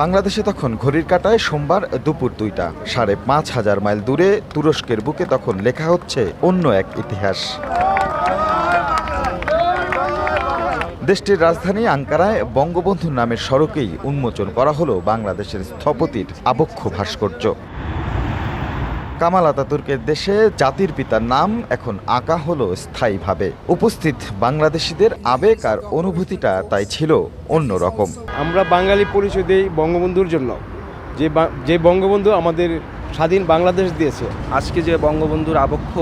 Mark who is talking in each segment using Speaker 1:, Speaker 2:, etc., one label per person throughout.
Speaker 1: বাংলাদেশে তখন ঘড়ির কাঁটায় সোমবার দুপুর 2টা। ৫,৫০০ মাইল দূরে তুরস্কের বুকে তখন লেখা হচ্ছে অন্য এক ইতিহাস। দেশটির রাজধানী আঙ্কারায় বঙ্গবন্ধুর নামের সড়কেই উন্মোচন করা হলো বাংলাদেশের স্থপতির আবক্ষ ভাস্কর্য। কামাল আতাতুর্কের দেশে জাতির পিতার নাম এখন আঁকা হলো স্থায়ীভাবে। উপস্থিত বাংলাদেশিদের আবেগ আর অনুভূতিটা তাই ছিল অন্যরকম।
Speaker 2: আমরা বাঙালি পরিচয় দিই বঙ্গবন্ধুর জন্য, যে বঙ্গবন্ধু আমাদের স্বাধীন বাংলাদেশ দিয়েছে।
Speaker 3: আজকে যে বঙ্গবন্ধুর আবক্ষ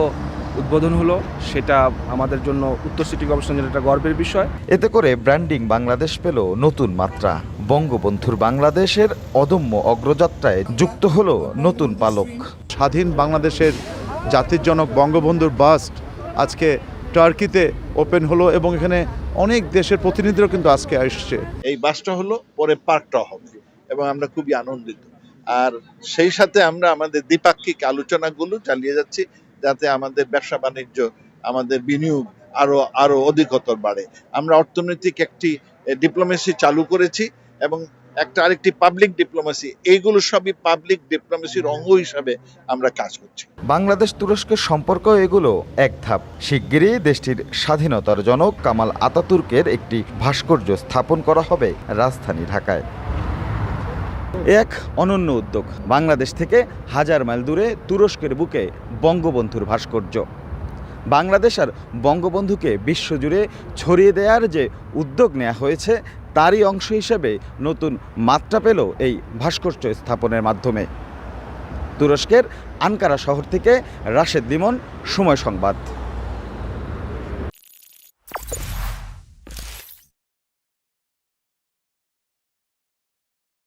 Speaker 3: উদ্বোধন হলো, সেটা আমাদের জন্য উত্তর সিটি কর্পোরেশনের একটা গর্বের বিষয়।
Speaker 1: এতে করে ব্র্যান্ডিং বাংলাদেশ পেল নতুন মাত্রা। বঙ্গবন্ধুর বাংলাদেশের অদম্য অগ্রযাত্রায় যুক্ত হলো নতুন পালক।
Speaker 4: স্বাধীন বাংলাদেশের জাতির জনক বঙ্গবন্ধুর বাস্ট আজকে টার্কিতে ওপেন হলো এবং এখানে অনেক দেশের প্রতিনিধিরা কিন্তু আজকে আসছে।
Speaker 5: এই বাসটা হলো, পরে পার্কটা হবে এবং আমরা খুবই আনন্দিত। আর সেই সাথে আমরা আমাদের দ্বিপাক্ষিক আলোচনাগুলো চালিয়ে যাচ্ছি, যাতে আমাদের ব্যবসা বাণিজ্য, আমাদের বিনিয়োগ আরো অধিকতর বাড়ে। আমরা অর্থনৈতিক একটি ডিপ্লোমেসি চালু করেছি এবং আরেকটি পাবলিক ডিপ্লোমেসি। এইগুলো সবই পাবলিক ডিপ্লোমেসির অঙ্গ হিসাবে আমরা কাজ করছি।
Speaker 1: বাংলাদেশ তুরস্কের সম্পর্ক এগুলো এক ধাপ। শিগগিরই দেশটির স্বাধীনতার জনক কামাল আতাতুর্কের একটি ভাস্কর্য স্থাপন করা হবে রাজধানী ঢাকায়। এক অনন্য উদ্যোগ। বাংলাদেশ থেকে 1000 মাইল দূরে তুরস্কের বুকে বঙ্গবন্ধুর ভাস্কর্য। বাংলাদেশ আর বঙ্গবন্ধুকে বিশ্বজুড়ে ছড়িয়ে দেওয়ার যে উদ্যোগ নেওয়া হয়েছে, তারই অংশ হিসেবে নতুন মাত্রা পেল এই ভাস্কর্য স্থাপনের মাধ্যমে। তুরস্কের আনকারা শহর থেকে রাশেদ লিমন, সময় সংবাদ।